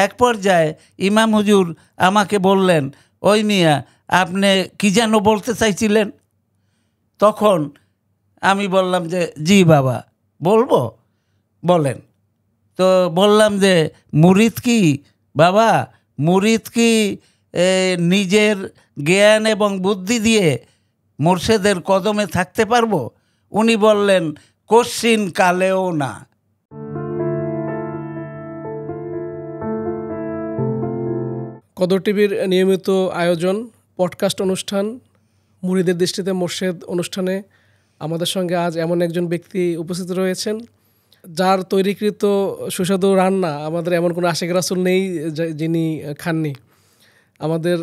এক পর্যায়ে ইমাম হুজুর আমাকে বললেন, ওই মিয়া আপনি কি যেন বলতে চাইছিলেন? তখন আমি বললাম যে জি বাবা বলবো, বলেন। তো বললাম যে মুরিদ কি বাবা, মুরিদ কি নিজের জ্ঞান এবং বুদ্ধি দিয়ে মুর্শেদের কদমে থাকতে পারবো? উনি বললেন কোশ্চিন কালেও না। কদর টিভির নিয়মিত আয়োজন পডকাস্ট অনুষ্ঠান মুরিদের দৃষ্টিতে মোর্শেদ অনুষ্ঠানে আমাদের সঙ্গে আজ এমন একজন ব্যক্তি উপস্থিত রয়েছেন যার তৈরিকৃত সুস্বাদু রান্না আমাদের এমন কোনো আশিক রাসূল নেই যিনি খাননি। আমাদের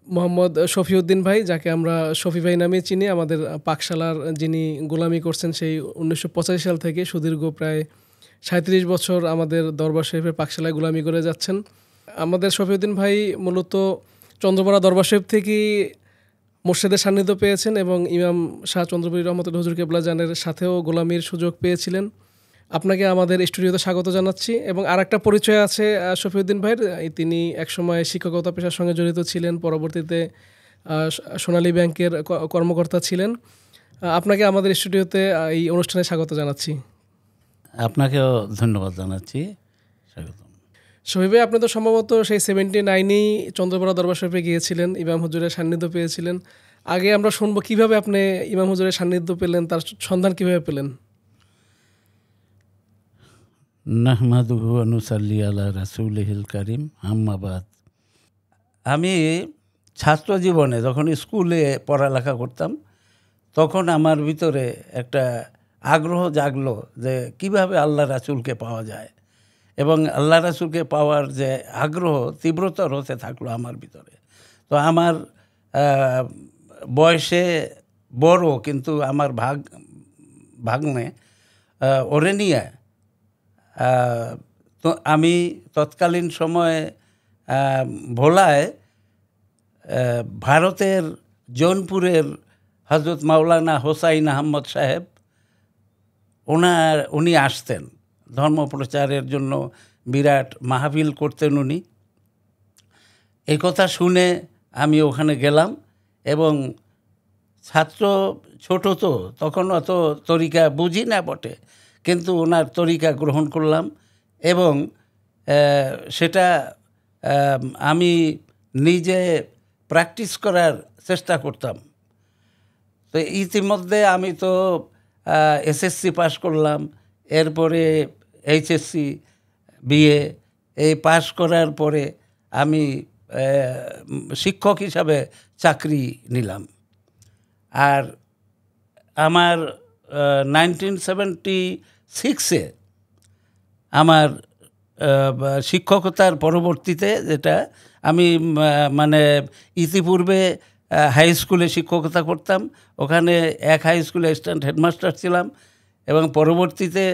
মোহাম্মদ শফিউদ্দিন ভাই, যাকে আমরা শফি ভাই নামে চিনি, আমাদের পাকশালার যিনি গোলামি করছেন সেই 1985 সাল থেকে সুদীর্ঘ প্রায় 37 বছর আমাদের দরবার শরীফের পাকশালায় গোলামি করে যাচ্ছেন। আমাদের শফিউদ্দিন ভাই মূলত চন্দ্রপাড়া দরবার শরীফ থেকেই মোর্শেদের সান্নিধ্য পেয়েছেন এবং ইমাম শাহ চন্দ্রপুরী রহমতুল্লাহ হুজুর কেবলা জানের সাথেও গোলামির সুযোগ পেয়েছিলেন। আপনাকে আমাদের স্টুডিওতে স্বাগত জানাচ্ছি। এবং আরেকটা পরিচয় আছে শফিউদ্দিন ভাইয়ের, তিনি একসময় শিক্ষকতা পেশার সঙ্গে জড়িত ছিলেন, পরবর্তীতে সোনালী ব্যাংকের কর্মকর্তা ছিলেন। আপনাকে আমাদের স্টুডিওতে এই অনুষ্ঠানে স্বাগত জানাচ্ছি। আপনাকেও ধন্যবাদ জানাচ্ছি, স্বাগত। শফি ভাই, আপনি তো সম্ভবত সেই 79-এই চন্দ্রপাড়া দরবার শরীফে গিয়েছিলেন, ইমাম হুজুরের সান্নিধ্য পেয়েছিলেন। আগে আমরা শুনবো কিভাবে আপনি ইমাম হুজুরের সান্নিধ্য পেলেন, তার সন্ধান কিভাবে পেলেন? নাহমাদুহু ওয়া নুসাল্লি আলা রাসূলিহিল কারীম, আম্মা বাদ। আমি ছাত্র জীবনে যখন স্কুলে পড়ালেখা করতাম তখন আমার ভিতরে একটা আগ্রহ জাগলো যে কিভাবে আল্লাহ রাসূলকে পাওয়া যায়, এবং আল্লাহ রাসূলকে পাওয়ার যে আগ্রহ তীব্রতর হতে থাকলো আমার ভিতরে। তো আমার বয়সে বড় কিন্তু আমার ভাগ্নে ওরে নিয়ে তো আমি তৎকালীন সময়ে ভোলায় ভারতের জৌনপুরের হজরত মাওলানা হোসাইন আহমদ সাহেব উনি আসতেন ধর্ম প্রচারের জন্য, বিরাট মাহফিল করতেন উনি। এই কথা শুনে আমি ওখানে গেলাম এবং ছাত্র ছোট তো তখন অত তরিকা বুঝি না বটে, কিন্তু ওনার তরিকা গ্রহণ করলাম এবং সেটা আমি নিজে প্র্যাকটিস করার চেষ্টা করতাম। তো ইতিমধ্যে আমি তো এসএসসি পাস করলাম, এরপরে এইচএসসি, বিএ এই পাস করার পরে আমি শিক্ষক হিসাবে চাকরি নিলাম। আর আমার 1976-এ আমার শিক্ষকতার পরবর্তীতে, যেটা আমি মানে ইতিপূর্বে হাই স্কুলে শিক্ষকতা করতাম, ওখানে এক হাই স্কুলে অ্যাসিস্ট্যান্ট হেডমাস্টার ছিলাম এবং পরবর্তীতে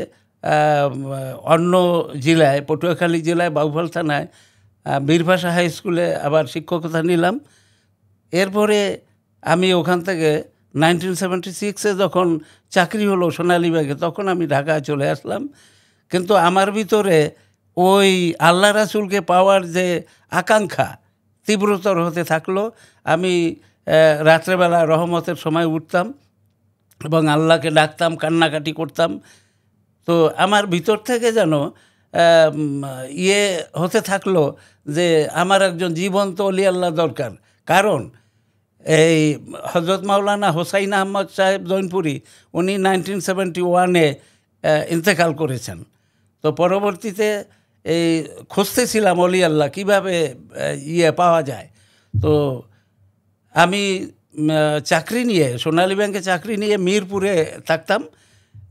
অন্য জেলায়, পটুয়াখালী জেলায় বাউফল থানায় বীরভাষা হাই স্কুলে আবার শিক্ষকতা নিলাম। এরপরে আমি ওখান থেকে 1976-এ যখন চাকরি হলো সোনালী ব্যাংকে, তখন আমি ঢাকায় চলে আসলাম। কিন্তু আমার ভিতরে ওই আল্লাহ রাসূলকে পাওয়ার যে আকাঙ্ক্ষা তীব্রতর হতে থাকলো। আমি রাত্রেবেলা রহমতের সময় উঠতাম এবং আল্লাহকে ডাকতাম, কান্নাকাটি করতাম। তো আমার ভিতর থেকে যেন হতে থাকলো যে আমার একজন জীবন্ত অলি আল্লাহ দরকার। কারণ এই হজরত মাওলানা হোসাইন আহমদ সাহেব জৈনপুরী উনি 1971-এ ইন্তেকাল করেছেন। তো পরবর্তীতে এই খুঁজতেছিলাম অলি আল্লাহ কীভাবে পাওয়া যায়। তো আমি চাকরি নিয়ে, সোনালী ব্যাংকে চাকরি নিয়ে মিরপুরে থাকতাম।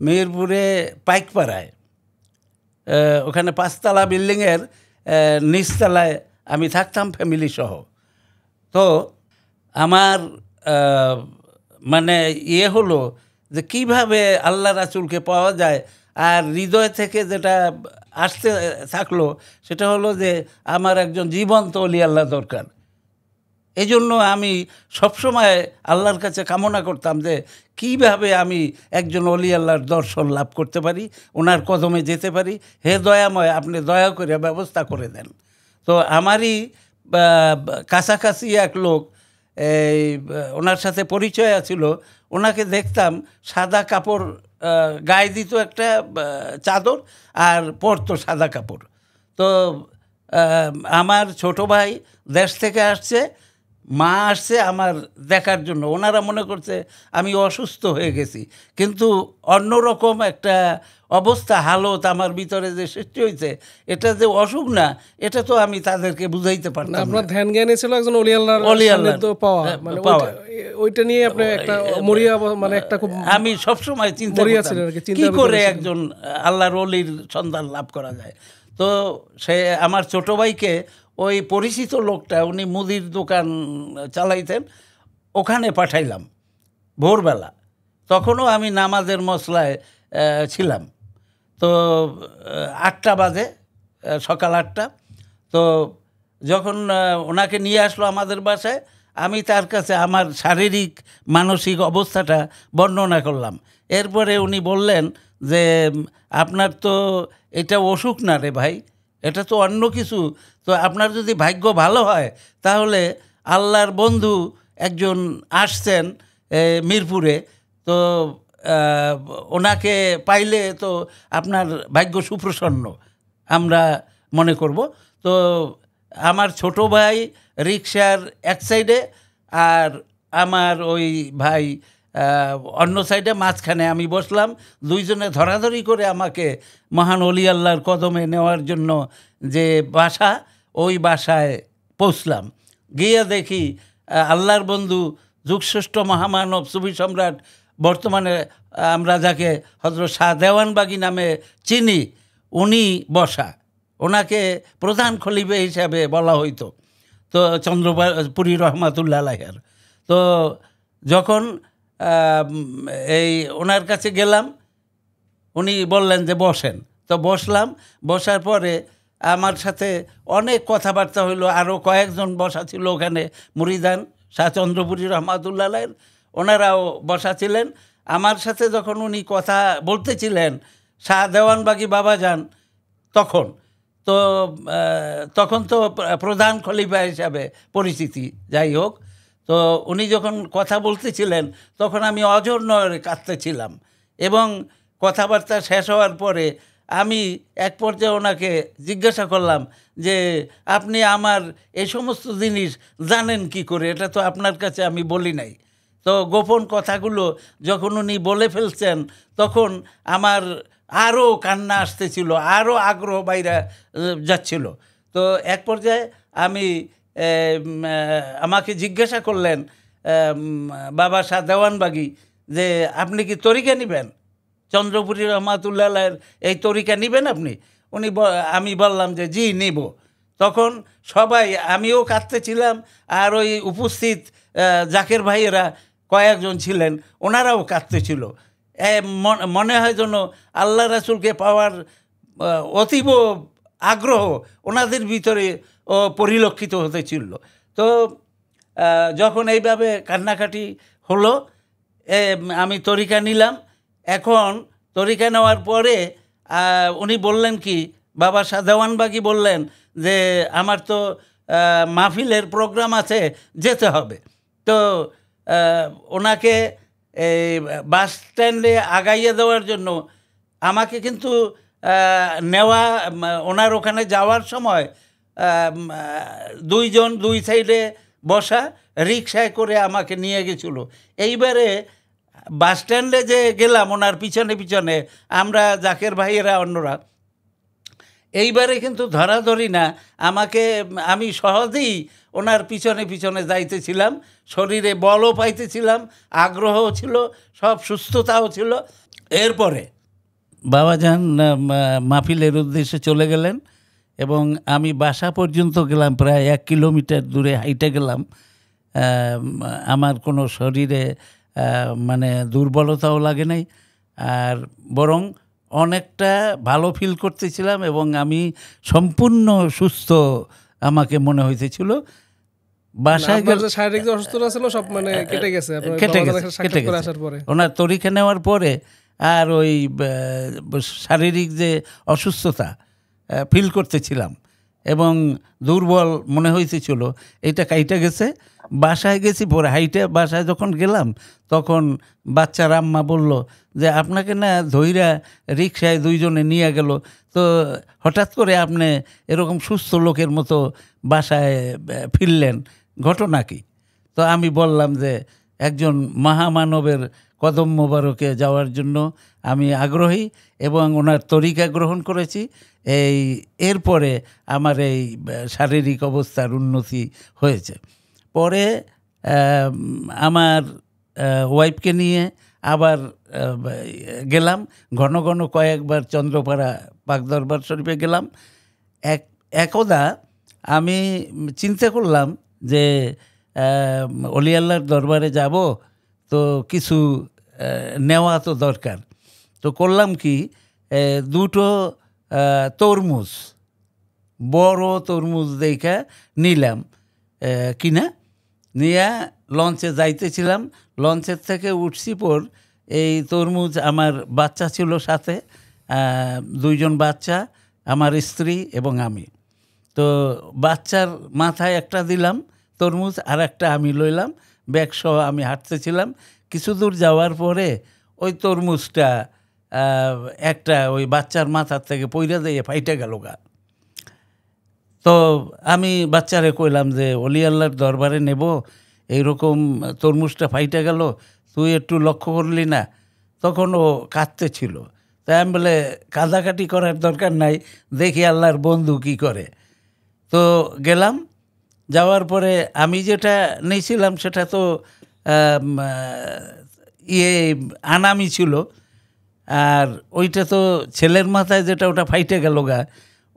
মিরপুরে পাইকপাড়ায়, ওখানে 5তলা বিল্ডিংয়ের নিচতলায় আমি থাকতাম ফ্যামিলি সহ। তো আমার মানে হলো যে কিভাবে আল্লাহ রাসূলকে পাওয়া যায়, আর হৃদয় থেকে যেটা আসতে থাকলো সেটা হলো যে আমার একজন জীবন্ত অলি আল্লাহ দরকার। এজন্য আমি সবসময় আল্লাহর কাছে কামনা করতাম যে কীভাবে আমি একজন অলি আল্লাহর দর্শন লাভ করতে পারি, ওনার কদমে যেতে পারি। হে দয়াময়, আপনি দয়া করে ব্যবস্থা করে দেন। তো আমারই কাছাকাছি এক লোক, এই ওনার সাথে পরিচয় ছিল, ওনাকে দেখতাম সাদা কাপড় গায়ে দিত, একটা চাদর, আর পরতো সাদা কাপড়। তো আমার ছোট ভাই দেশ থেকে আসছে, মা আসছে আমার দেখার জন্য। ওনারা মনে করছে আমি অসুস্থ হয়ে গেছি, কিন্তু অন্যরকম একটা অবস্থা, হালত আমার ভিতরে যে সৃষ্টি হয়েছে, এটা যে অসুখ না, এটা তো আমি তাদেরকে বুঝাইতে পারতাম না। আপনার ধ্যান জ্ঞানে ছিল একজন অলি আল্লাহর সান্নিধ্য পাওয়া, মানে ওইটা নিয়ে আপনি একটা মরিয়া, মানে একটা খুব, আমি সবসময় চিন্তা করতাম কি করে একজন আল্লাহর অলির সন্ধান লাভ করা যায়। তো সে আমার ছোট ভাইকে ওই পরিচিত লোকটা, উনি মুদির দোকান চালাইতেন, ওখানে পাঠাইলাম ভোরবেলা। তখনও আমি নামাজের মশলায় ছিলাম। তো 8টা বাজে, সকাল 8টা। তো যখন ওনাকে নিয়ে আসলো আমাদের বাসায়, আমি তার কাছে আমার শারীরিক মানসিক অবস্থাটা বর্ণনা করলাম। এরপরে উনি বললেন যে আপনার তো এটা অসুখ না রে ভাই, এটা তো অন্য কিছু। তো আপনার যদি ভাগ্য ভালো হয় তাহলে আল্লাহর বন্ধু একজন আসছেন মিরপুরে, তো ওনাকে পাইলে তো আপনার ভাগ্য সুপ্রসন্ন আমরা মনে করব। তো আমার ছোট ভাই রিকশার এক সাইডে, আর আমার ওই ভাই অন্য সাইডে, মাঝখানে আমি বসলাম। দুইজনে ধরাধরি করে আমাকে মহান অলি আল্লাহর কদমে নেওয়ার জন্য যে বাসা, ওই বাসায় পৌঁছলাম। গিয়ে দেখি আল্লাহর বন্ধু, যুগশ্রেষ্ঠ মহামানব, সুফি সম্রাট, বর্তমানে আমরা যাকে হযরত শাহ দেওয়ানবাগী নামে চিনি, উনি বসা। ওনাকে প্রধান খলিফা হিসাবে বলা হইতো, তো চন্দ্রপুরী রহমাতুল্লাহ আলাইহির। তো যখন এই ওনার কাছে গেলাম, উনি বললেন যে বসেন। তো বসলাম। বসার পরে আমার সাথে অনেক কথাবার্তা হইলো। আরও কয়েকজন বসা ছিল ওখানে, মুরিদান শাহ চন্দ্রপুরী রহমাতুল্লাহ আলাইহির, ওনারাও বসা ছিলেন। আমার সাথে যখন উনি কথা বলতেছিলেন, শাহ দেওয়ানবাগী বাবাজান তখন তো প্রধান খলিফা হিসাবে পরিচিতি, যাই হোক। তো উনি যখন কথা বলতেছিলেন তখন আমি অজর কাঁদতেছিলাম, এবং কথাবার্তা শেষ হওয়ার পরে আমি এক পর্যায়ে ওনাকে জিজ্ঞাসা করলাম যে আপনি আমার এই সমস্ত জিনিস জানেন কি করে, এটা তো আপনার কাছে আমি বলি নাই। তো গোপন কথাগুলো যখন উনি বলে ফেলছেন, তখন আমার আরও কান্না আসতেছিল, আরও আগ্রহ বাইরে যাচ্ছিল। তো এক পর্যায়ে আমাকে জিজ্ঞাসা করলেন বাবা শাহ দেওয়ানবাগী যে আপনি কি তরিকা নেবেন, চন্দ্রপুরী রহমাতুল্লাহ আলাইহির এই তরিকা নেবেন আপনি? আমি বললাম যে জি নেব। তখন সবাই, আমিও কাঁদতেছিলাম, আর ওই উপস্থিত জাকের ভাইয়েরা কয়েকজন ছিলেন, ওনারাও কাঁদতেছিল। মনে হয় যেন আল্লাহ রাসূলকে পাওয়ার অতীব আগ্রহ ওনাদের ভিতরে পরিলক্ষিত হতেছিল। তো যখন এইভাবে কান্নাকাটি হলো, আমি তরিকা নিলাম। এখন তরিকা নেওয়ার পরে উনি বললেন কি, বাবা শাহ দেওয়ানবাগী বললেন যে আমার তো মাহফিলের প্রোগ্রাম আছে, যেতে হবে। তো ওনাকে এই বাস স্ট্যান্ডে আগাইয়ে দেওয়ার জন্য আমাকে কিন্তু নেওয়া, ওনার ওখানে যাওয়ার সময় দুইজন দুই সাইডে বসা রিকশায় করে আমাকে নিয়ে গেছিল। এইবারে বাস স্ট্যান্ডে যে গেলাম ওনার পিছনে পিছনে আমরা, জাকের ভাইয়েরা, অন্যরা, এইবারে কিন্তু ধরাধরি না, আমি সহজেই ওনার পিছনে পিছনে যাইতেছিলাম। শরীরে বলও পাইতেছিলাম, আগ্রহও ছিল, সব সুস্থতাও ছিল। এরপরে বাবাজান মাহফিলের উদ্দেশ্যে চলে গেলেন, এবং আমি বাসা পর্যন্ত গেলাম, প্রায় 1 কিলোমিটার দূরে হাইটে গেলাম। আমার কোনো শরীরে মানে দুর্বলতাও লাগে নাই, আর বরং অনেকটা ভালো ফিল করতেছিলাম, এবং আমি সম্পূর্ণ সুস্থ আমাকে মনে হইতেছিল। বাসায় আপনার যে শারীরিক যে অসুস্থতা ছিল সব মানে কেটে গেছে আপনার কেটে বাবা গেছে, জানের সাক্ষাৎ কেটে করে গেছে। আসার পরে? ওনার তরিকা নেওয়ার পরে আর ওই শারীরিক যে অসুস্থতা ফিল করতেছিলাম এবং দুর্বল মনে হইতেছিল, এটা কাইটা গেছে। বাসায় গেছি পরে হাইটে, বাসায় যখন গেলাম তখন বাচ্চার আম্মা বলল যে আপনাকে না ধইরা রিক্সায় দুইজনে নিয়ে গেল, তো হঠাৎ করে আপনি এরকম সুস্থ লোকের মতো বাসায় ফিরলেন, ঘটনা কি? তো আমি বললাম যে একজন মহামানবের কদম মোবারকে যাওয়ার জন্য আমি আগ্রহী এবং ওনার তরিকা গ্রহণ করেছি। এরপরে আমার এই শারীরিক অবস্থার উন্নতি হয়েছে। পরে আমার ওয়াইফকে নিয়ে আবার গেলাম, ঘন ঘন কয়েকবার চন্দ্রপাড়া পাক দরবার শরীফে গেলাম। একদা আমি চিন্তা করলাম যে অলি আল্লাহর দরবারে যাব, তো কিছু নেওয়া তো দরকার। তো করলাম কি, দুটো তরমুজ, বড় তরমুজ দেখা নিলাম, কিনা নিয়ে লঞ্চে যাইতেছিলাম। লঞ্চের থেকে উঠছি পর এই তরমুজ, আমার বাচ্চা ছিল সাথে, দুইজন বাচ্চা, আমার স্ত্রী এবং আমি। তো বাচ্চার মাথায় একটা দিলাম তরমুজ, আর একটা আমি লইলাম, ব্যাগ সহ আমি হাঁটতেছিলাম। কিছু দূর যাওয়ার পরে ওই তরমুজটা একটা ওই বাচ্চার মাথার থেকে পইরা দিয়ে ফাইটে গেল গা। তো আমি বাচ্চারে কইলাম যে অলি আল্লাহর দরবারে নেব, এইরকম তরমুজটা ফাইটে গেল, তুই একটু লক্ষ্য করলি না? তখন ও কাঁদতে ছিল। তাই আমি বলে কাঁদাকাটি করার দরকার নাই, দেখি আল্লাহর বন্ধু কি করে। তো গেলাম, যাওয়ার পরে আমি যেটা নিয়েছিলাম সেটা তো আনামি ছিল, আর ওইটা তো ছেলের মাথায় যেটা, ওটা ফাইটে গেল গা,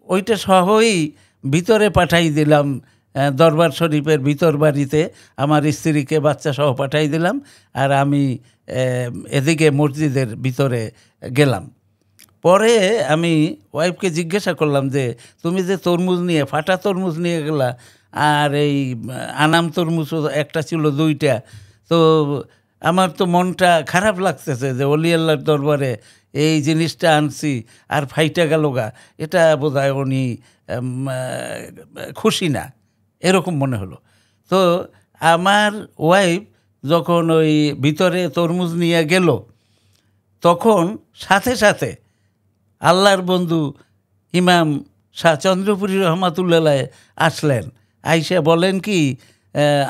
ওইটা সহই ভিতরে পাঠাই দিলাম, দরবার শরীফের ভিতর বাড়িতে আমার স্ত্রীকে বাচ্চা সহ পাঠাই দিলাম, আর আমি এদিকে মসজিদের ভিতরে গেলাম। পরে আমি ওয়াইফকে জিজ্ঞাসা করলাম যে তুমি যে তরমুজ নিয়ে, ফাটা তরমুজ নিয়ে গেলা, আর এই আনাম তরমুজ একটা ছিল, দুইটা, তো আমার তো মনটা খারাপ লাগতেছে যে অলি আল্লাহর দরবারে এই জিনিসটা আনছি আর ফাইটা গেল গা, এটা বোধহয় উনি খুশি না, এরকম মনে হলো। তো আমার ওয়াইফ যখন ওই ভিতরে তরমুজ নিয়ে গেল, তখন সাথে সাথে আল্লাহর বন্ধু ইমাম শাহ চন্দ্রপুরী রহমাতুল্লাহ আসলেন। আইসা বলেন কি,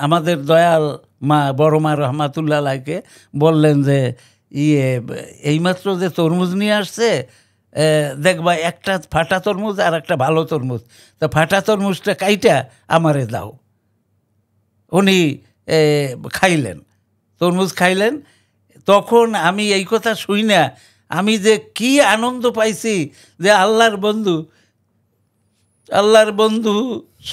আমাদের দয়াল মা, বড় মা রহমাতুল্লাহকে বললেন যে এইমাত্র যে তরমুজ নিয়ে আসছে, দেখবা একটা ফাটা তরমুজ আর একটা ভালো তরমুজ, তো ফাটা তরমুজটা কাইটা আমারে দাও। উনি খাইলেন, তরমুজ খাইলেন। তখন আমি এই কথা শুই না, আমি যে কি আনন্দ পাইছি যে আল্লাহর বন্ধু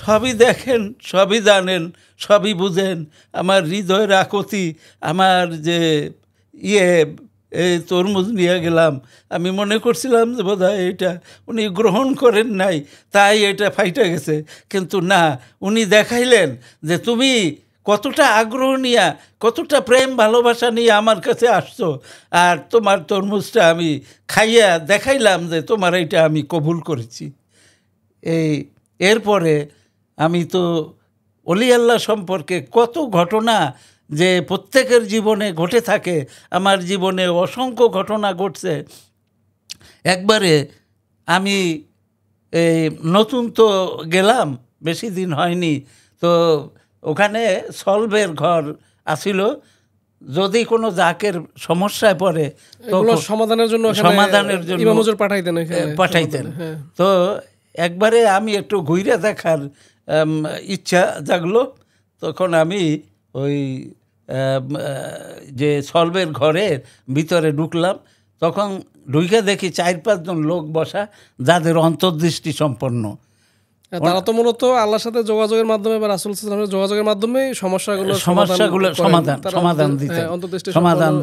সবই দেখেন, সবই জানেন, সবই বুঝেন। আমার হৃদয়ের আকুতি, আমার যে এই তরমুজ নিয়ে গেলাম, আমি মনে করছিলাম যে বোধহয় এটা উনি গ্রহণ করেন নাই, তাই এটা ফাইটে গেছে। কিন্তু না, উনি দেখাইলেন যে তুমি কতটা আগ্রহ নিয়ে, কতটা প্রেম ভালোবাসা নিয়ে আমার কাছে আসছো, আর তোমার তরমুজটা আমি খাইয়া দেখাইলাম যে তোমার এইটা আমি কবুল করেছি। এরপরে আমি তো অলি আল্লাহ সম্পর্কে কত ঘটনা যে প্রত্যেকের জীবনে ঘটে থাকে, আমার জীবনে অসংখ্য ঘটনা ঘটছে। একবারে আমি নতুন তো গেলাম, বেশি দিন হয়নি, তো ওখানে সলভের ঘর আসিল। যদি কোনো জাকের সমস্যায় পড়ে তো সমাধানের জন্য পাঠাইতেন। তো একবারে আমি একটু ঘুরে দেখার ইচ্ছা জাগলো। তখন আমি ওই যে সলভের ঘরের ভিতরে ঢুকলাম, তখন ঢুকে দেখি 4-5 জন লোক বসা, যাদের অন্তর্দৃষ্টি সম্পন্ন। তারা তো মূলত আল্লাহর সাথে যোগাযোগের মাধ্যমে বা রাসূল সাল্লাল্লাহু আলাইহি ওয়াসাল্লামের যোগাযোগের মাধ্যমে সমস্যাগুলো সমাধান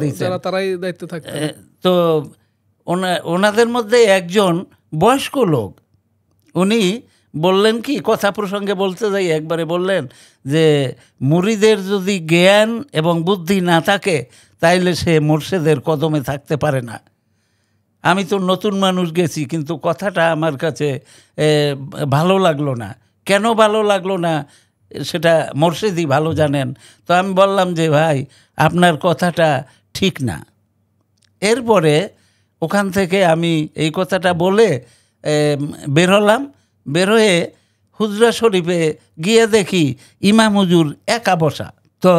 দিতেন, যারা তারাই দায়িত্বে থাকতেন। তো ওনাদের মধ্যে একজন বয়স্ক লোক, উনি বললেন কি, কথা প্রসঙ্গে বলতে যাই, একবারে বললেন যে মুরিদের যদি জ্ঞান এবং বুদ্ধি না থাকে তাইলে সে মোর্শেদের কদমে থাকতে পারে না। আমি তো নতুন মানুষ গেছি, কিন্তু কথাটা আমার কাছে ভালো লাগলো না। কেন ভালো লাগলো না সেটা মোর্শেদই ভালো জানেন। তো আমি বললাম যে ভাই, আপনার কথাটা ঠিক না। এরপরে ওখান থেকে আমি এই কথাটা বলে বের হলাম। বের হয়ে হুজরা শরীফে গিয়ে দেখি ইমাম হুজুর একা বসা। তো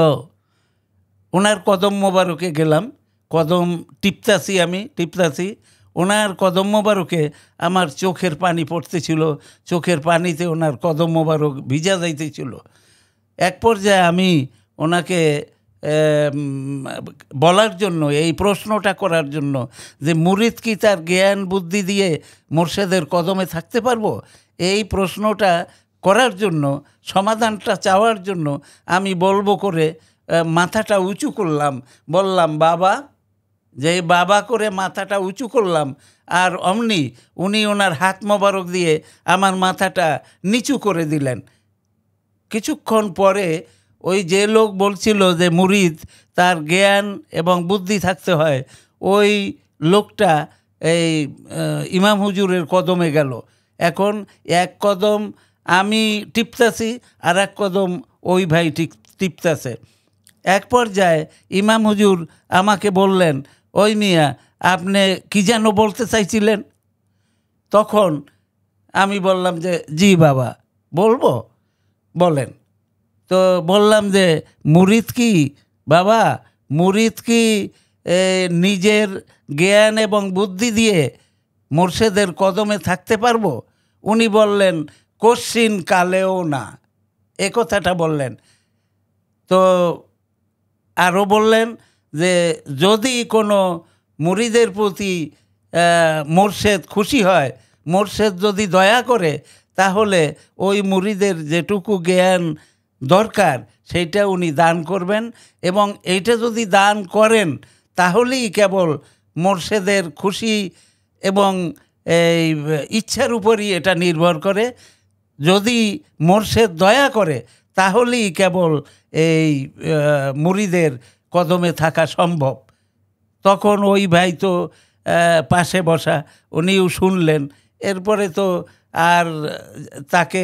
ওনার কদম মোবারকে গেলাম, কদম টিপতাছি। ওনার কদম মোবারকে আমার চোখের পানি পড়তেছিল, চোখের পানিতে ওনার কদম মোবারক ভিজা যাইতেছিল। এক পর্যায়ে আমি ওনাকে বলার জন্য, এই প্রশ্নটা করার জন্য যে মুরিদ কি তার জ্ঞান বুদ্ধি দিয়ে মোর্শেদের কদমে থাকতে পারবো, এই প্রশ্নটা করার জন্য, সমাধানটা চাওয়ার জন্য আমি বলবো করে মাথাটা উঁচু করলাম, বললাম বাবা। যে বাবা করে মাথাটা উঁচু করলাম, আর অমনি উনি ওনার হাত মোবারক দিয়ে আমার মাথাটা নিচু করে দিলেন। কিছুক্ষণ পরে ওই যে লোক বলছিল যে মুরিদ তার জ্ঞান এবং বুদ্ধি থাকতে হয়, ওই লোকটা এই ইমাম হুজুরের কদমে গেল। এখন এক কদম আমি টিপতাছি, আর এক কদম ওই ভাই টিপতাছে। এক পর্যায়ে ইমাম হুজুর আমাকে বললেন, ওই মিয়া, আপনি কি যেন বলতে চাইছিলেন? তখন আমি বললাম যে জি বাবা, বলবো, বলেন। তো বললাম যে মুরিদ কি বাবা, মুরিদ কি নিজের জ্ঞান এবং বুদ্ধি দিয়ে মোর্শেদের কদমে থাকতে পারবো? উনি বললেন কোশ্চিন কালেও না, এ কথাটা বললেন। তো আরও বললেন যে যদি কোনো মুরিদের প্রতি মোর্শেদ খুশি হয়, মোর্শেদ যদি দয়া করে, তাহলে ওই মুরিদের যেটুকু জ্ঞান দরকার সেইটা উনি দান করবেন, এবং এইটা যদি দান করেন তাহলেই কেবল মোর্শেদের খুশি এবং এই ইচ্ছার উপরই এটা নির্ভর করে। যদি মোর্শেদ দয়া করে তাহলেই কেবল এই মুরিদের কদমে থাকা সম্ভব। তখন ওই ভাই তো পাশে বসা, উনিও শুনলেন। এরপরে তো আর তাকে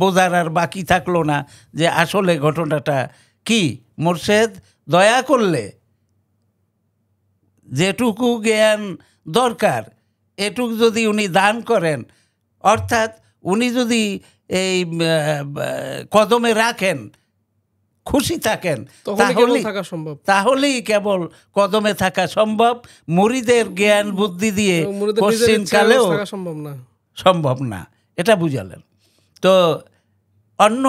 বোঝার আর বাকি থাকলো না যে আসলে ঘটনাটা কি। মোর্শেদ দয়া করলে যেটুকু জ্ঞান দরকার এটুকু যদি উনি দান করেন, অর্থাৎ উনি যদি এই কদমে রাখেন, খুশি থাকেন, তাহলেই কেবল কদমে থাকা সম্ভব। মুরিদের জ্ঞান বুদ্ধি দিয়ে কোশ্চিন কালেও সম্ভব না, এটা বুঝালেন। তো অন্য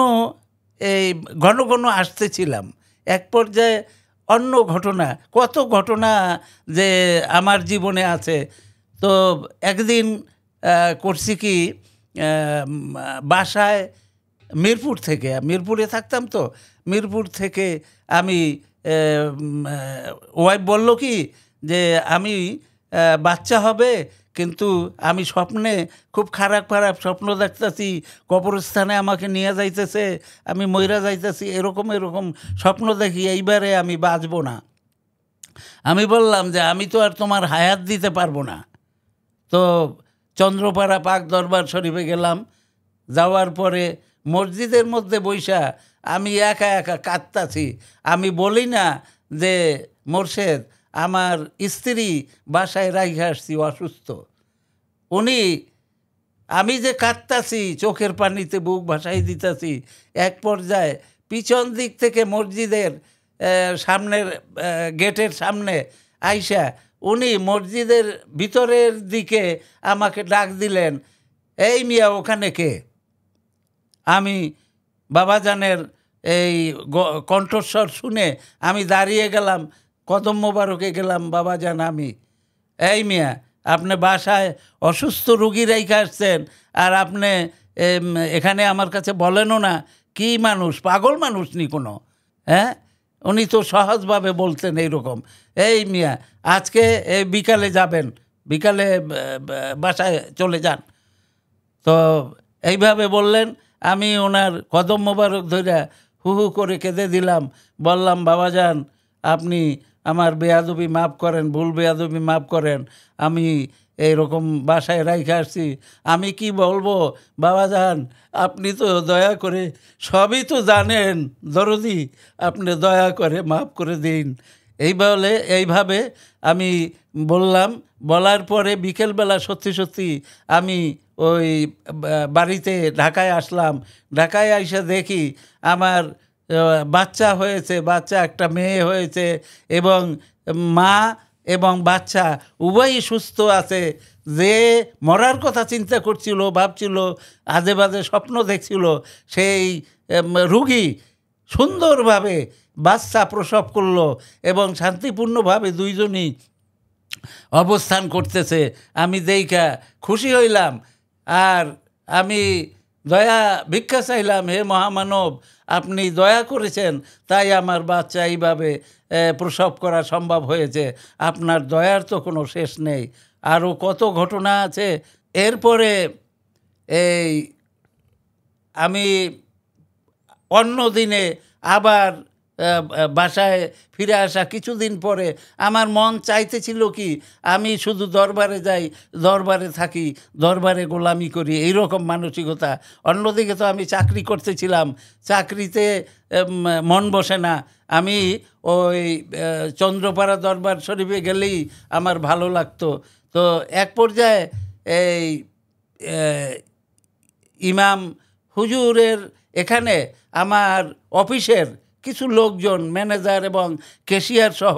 এই ঘন ঘন আসতেছিলাম। এক পর্যায়ে অন্য ঘটনা, কত ঘটনা যে আমার জীবনে আছে। তো একদিন করছি কি, বাসায় মিরপুরে থাকতাম, তো মিরপুর থেকে আমি ওয়াইফ বলল কি যে আমি বাচ্চা হবে, কিন্তু আমি স্বপ্নে খুব খারাপ স্বপ্ন দেখতেছি, কবরস্থানে আমাকে নিয়ে যাইতেছে, আমি মইরা যাইতেছি, এরকম স্বপ্ন দেখি, এইবারে আমি বাঁচব না। আমি বললাম যে আমি তো আর তোমার হায়াত দিতে পারবো না। তো চন্দ্রপাড়া পাক দরবার শরীফে গেলাম। যাওয়ার পরে মসজিদের মধ্যে বৈশা আমি একা একা কাঁদতাছি। আমি বলি না যে মোর্শেদ, আমার স্ত্রী বাসায় রাইখা আসছি অসুস্থ। উনি, আমি যে কাঁদতাছি, চোখের পানিতে বুক ভাসাই দিতাছি, এক পর্যায়ে পিছন দিক থেকে মসজিদের সামনের গেটের সামনে আইসা উনি মসজিদের ভিতরের দিকে আমাকে ডাক দিলেন, এই মিয়া, ওখানে কে? আমি বাবাজানের এই কণ্ঠস্বর শুনে আমি দাঁড়িয়ে গেলাম, কদম মোবারকে গেলাম। বাবাজান, আমি, এই মিয়া, আপনি বাসায় অসুস্থ রুগী রেখে আসছেন, আর আপনি এখানে আমার কাছে বলেনও না? কি মানুষ, পাগল মানুষ নি কোনো? হ্যাঁ, উনি তো সহজভাবে বলতেন এইরকম, এই মিয়া, আজকে বিকালে যাবেন, বিকালে বাসায় চলে যান। তো এইভাবে বললেন। আমি ওনার কদম মোবারক ধইরা হু হু করে কেঁদে দিলাম, বললাম বাবাজান আপনি আমার বেয়াদবি মাফ করেন, ভুল বেয়াদবি মাফ করেন, আমি এইরকম বাসায় রাইখে আসছি, আমি কি বলবো বাবাজান, আপনি তো দয়া করে সবই তো জানেন দরদি, আপনি দয়া করে মাফ করে দিন। এইভাবে আমি বললাম। বলার পরে বিকেলবেলা সত্যি সত্যি আমি ওই বাড়িতে ঢাকায় আসলাম। ঢাকায় এসে দেখি আমার বাচ্চা হয়েছে, বাচ্চা একটা মেয়ে হয়েছে, এবং মা এবং বাচ্চা উভয়ই সুস্থ আছে। যে মরার কথা চিন্তা করছিল, ভাবছিল, আজে বাজে স্বপ্ন দেখছিল, সেই রুগী সুন্দরভাবে বাচ্চা প্রসব করলো এবং শান্তিপূর্ণভাবে দুইজনই অবস্থান করতেছে। আমি দেইখা খুশি হইলাম, আর আমি দয়া ভিক্ষা চাইলাম, হে মহামানব, আপনি দয়া করেছেন তাই আমার বাচ্চা এইভাবে প্রসব করা সম্ভব হয়েছে, আপনার দয়ার তো কোনো শেষ নেই। আরও কত ঘটনা আছে। এরপরে এই আমি অন্য দিনে আবার বাসায় ফিরে আসা কিছুদিন পরে আমার মন চাইতেছিল কি আমি শুধু দরবারে যাই, দরবারে থাকি, দরবারে গোলামি করি, এইরকম মানসিকতা। অন্যদিকে তো আমি চাকরি করতেছিলাম, চাকরিতে মন বসে না। আমি ওই চন্দ্রপাড়া দরবার শরীফে গেলেই আমার ভালো লাগতো। তো এক পর্যায়ে এই ইমাম হুজুরের এখানে আমার অফিসের কিছু লোকজন, ম্যানেজার এবং ক্যাশিয়ার সহ,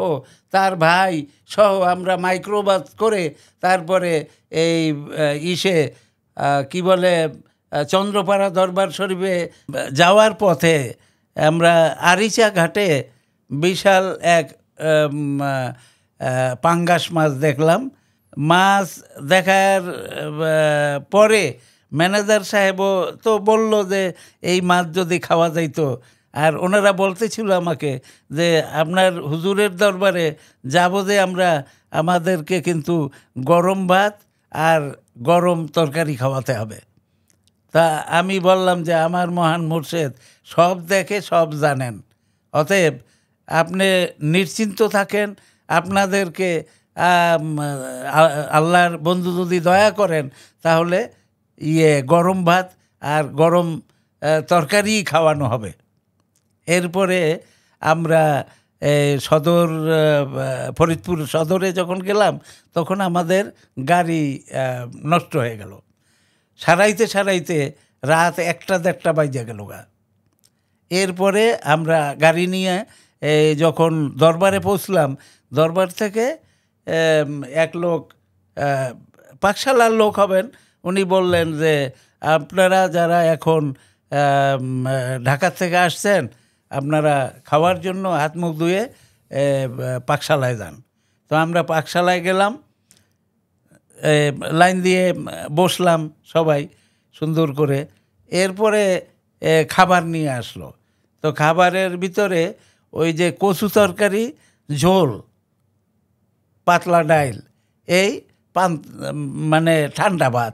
তার ভাই সহ আমরা মাইক্রোবাস করে তারপরে এই কি বলে চন্দ্রপাড়া দরবার শরীফে যাওয়ার পথে আমরা আরিচা ঘাটে বিশাল এক পাঙ্গাস মাছ দেখলাম। মাছ দেখার পরে ম্যানেজার সাহেবও তো বলল যে এই মাছ যদি খাওয়া যাইতো, আর ওনারা বলতেছিল আমাকে যে আপনার হুজুরের দরবারে যাব যে আমরা, আমাদেরকে কিন্তু গরম ভাত আর গরম তরকারি খাওয়াতে হবে। তা আমি বললাম যে আমার মহান মুর্শেদ সব দেখে সব জানেন, অতএব আপনি নিশ্চিন্ত থাকেন, আপনাদেরকে আল্লাহর বন্ধু যদি দয়া করেন তাহলে গরম ভাত আর গরম তরকারি খাওয়ানো হবে। এরপরে আমরা সদর ফরিদপুর সদরে যখন গেলাম তখন আমাদের গাড়ি নষ্ট হয়ে গেল। সারাইতে রাত 1-1:30 বাজে গেল গা। এরপরে আমরা গাড়ি নিয়ে যখন দরবারে পৌঁছলাম, দরবার থেকে এক লোক, পাকশালার লোক হবেন, উনি বললেন যে আপনারা যারা এখন ঢাকা থেকে আসছেন আপনারা খাওয়ার জন্য হাত মুখ ধুয়ে পাকশালায় যান। তো আমরা পাকশালায় গেলাম, লাইন দিয়ে বসলাম সবাই সুন্দর করে। এরপরে খাবার নিয়ে আসলো। তো খাবারের ভিতরে ওই যে কচু তরকারি, ঝোল, পাতলা ডাইল, এই মানে ঠান্ডা ভাত।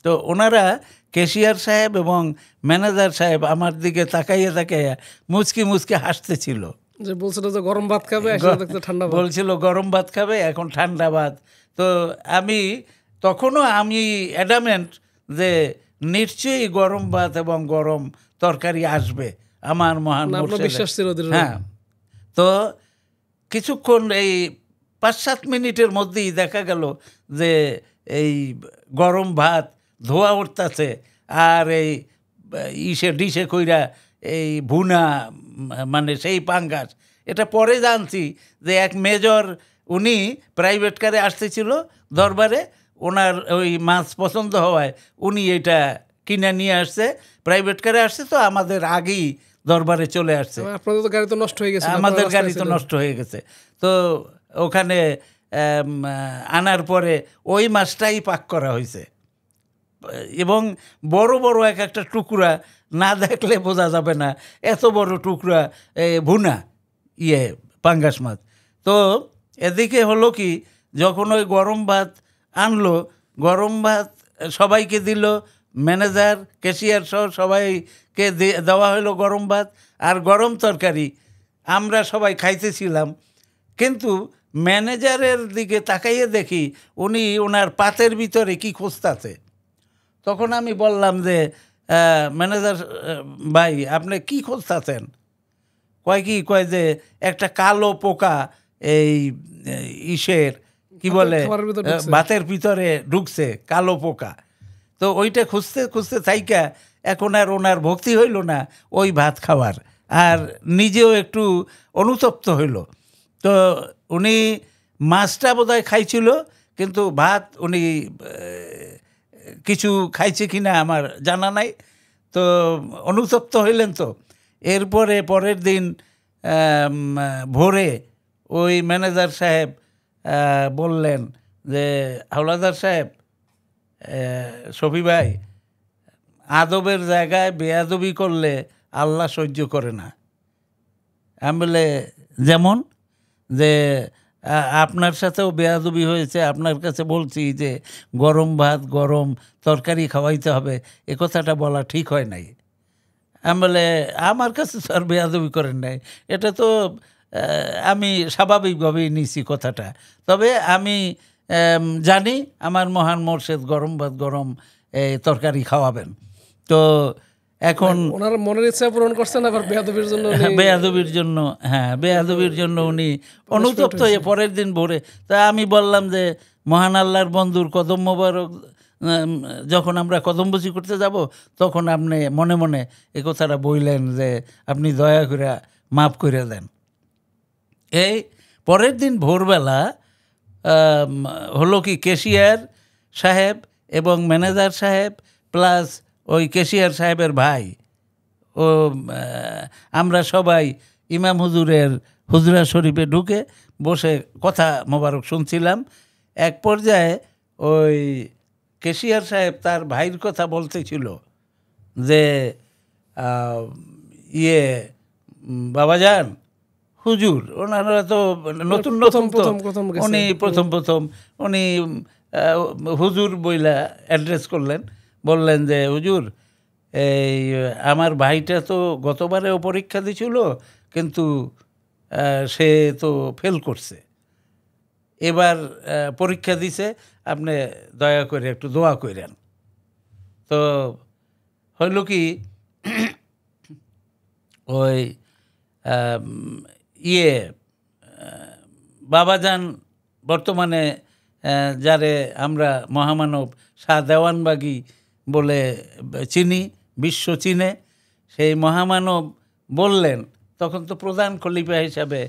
তো ওনারা ক্যাশিয়ার সাহেব এবং ম্যানেজার সাহেব আমার দিকে তাকাইয়া মুচকি হাসতেছিল, যে বলছিল যে গরম ভাত খাবে, ঠান্ডা ভাত বলছিল গরম ভাত খাবে, এখন ঠান্ডা ভাত। তো তখনও আমি অ্যাডামেন্ট যে নিশ্চয়ই গরম ভাত এবং গরম তরকারি আসবে আমার মহান বিশ্বাস ছিল। হ্যাঁ। তো কিছুক্ষণ এই 5-7 মিনিটের মধ্যেই দেখা গেল যে এই গরম ভাত ধোয়া উঠতেছে, আর এই ডিশে কইরা এই ভুনা, মানে সেই পাঙ্গাস। এটা পরে জানছি যে এক মেজর, উনি প্রাইভেট কারে আসতেছিল দরবারে, ওনার ওই মাছ পছন্দ হওয়ায় উনি এটা কিনে নিয়ে আসছে, প্রাইভেট কারে আসছে, তো আমাদের আগেই দরবারে চলে আসছে। আপনাদের গাড়ি তো নষ্ট হয়ে গেছে। আমাদের গাড়ি তো নষ্ট হয়ে গেছে। তো ওখানে আনার পরে ওই মাছটাই পাক করা হয়েছে, এবং বড় বড় একটা টুকরা, না দেখলে বোঝা যাবে না এত বড় টুকরা ভুনা পাঙ্গাস মাছ। তো এদিকে হলো কি, যখন ওই গরম ভাত আনলো, গরম ভাত সবাইকে দিল, ম্যানেজার ক্যাশিয়ার সহ সবাইকে দেওয়া হলো গরম ভাত আর গরম তরকারি। আমরা সবাই খাইতেছিলাম, কিন্তু ম্যানেজারের দিকে তাকাইয়ে দেখি উনি ওনার পাতের ভিতরে কি খুঁজতাছে। তখন আমি বললাম যে ম্যানেজার ভাই, আপনি কি খুঁজতাছেন? কয় যে একটা কালো পোকা এই ইসের কি বলে ভাতের ভিতরে ঢুকছে, কালো পোকা। তো ওইটা খুঁজতে খুঁজতে থাইকা এখন আর ওনার ভক্তি হইল না ওই ভাত খাওয়ার, আর নিজেও একটু অনুতপ্ত হইল। তো উনি মাছটা বোধহয় খাইছিল, কিন্তু ভাত উনি কিছু খাইছে কিনা আমার জানা নাই। তো অনুতপ্ত হইলেন। তো এরপরে পরের দিন ভোরে ওই ম্যানেজার সাহেব বললেন যে হাওলাদার সাহেব, শফি ভাই, আদবের জায়গায় বেয়াদবি করলে আল্লাহ সহ্য করে না। আমি বলে যেমন যে আপনার সাথেও বেয়াদবি হয়েছে, আপনার কাছে বলছি যে গরম ভাত গরম তরকারি খাওয়াইতে হবে, এ কথাটা বলা ঠিক হয় নাই। আমি বলে আমার কাছে তো আর বেয়াদবি করেন নাই, এটা তো আমি স্বাভাবিকভাবেই নিছি কথাটা। তবে আমি জানি আমার মহান মোর্শেদ গরম ভাত গরম তরকারি খাওয়াবেন। তো এখন ওনার মনের ইচ্ছা পূরণ করছেন, আবার বেয়াদবির জন্য বেয়াদবির জন্য উনি অনুতপ্ত হয়ে পরের দিন ভোরে। তা আমি বললাম যে মহান আল্লাহর বন্ধুর কদম মোবারক, যখন আমরা কদমবুজি করতে যাব তখন আপনি মনে মনে এই কথাটা বললেন যে আপনি দয়া করে মাফ করে দেন। এই পরের দিন ভোরবেলা হলো কি, ক্যাশিয়ার সাহেব এবং ম্যানেজার সাহেব প্লাস ওই ক্যাশিয়ার সাহেবের ভাই ও আমরা সবাই ইমাম হুজুরের হুজরা শরীফে ঢুকে বসে কথা মোবারক শুনছিলাম। এক পর্যায়ে ওই ক্যাশিয়ার সাহেব তার ভাইয়ের কথা বলতেছিল যে বাবাজান, হুজুর, ওনারা তো নতুন উনি প্রথম উনি হুজুর বইলা অ্যাড্রেস করলেন। বললেন যে হুজুর, এই আমার ভাইটা তো গতবারেও পরীক্ষা দিছিল, কিন্তু সে তো ফেল করছে, এবার পরীক্ষা দিছে, আপনি দয়া করে একটু দোয়া করেন। তো হইল কি, ওই বাবাজান বর্তমানে যারে আমরা মহামানব শাহ দেওয়ানবাগী বলে চিনি, বিশ্ব চিনে, সেই মহামানব বললেন, তখন তো প্রধান খলিফা হিসাবে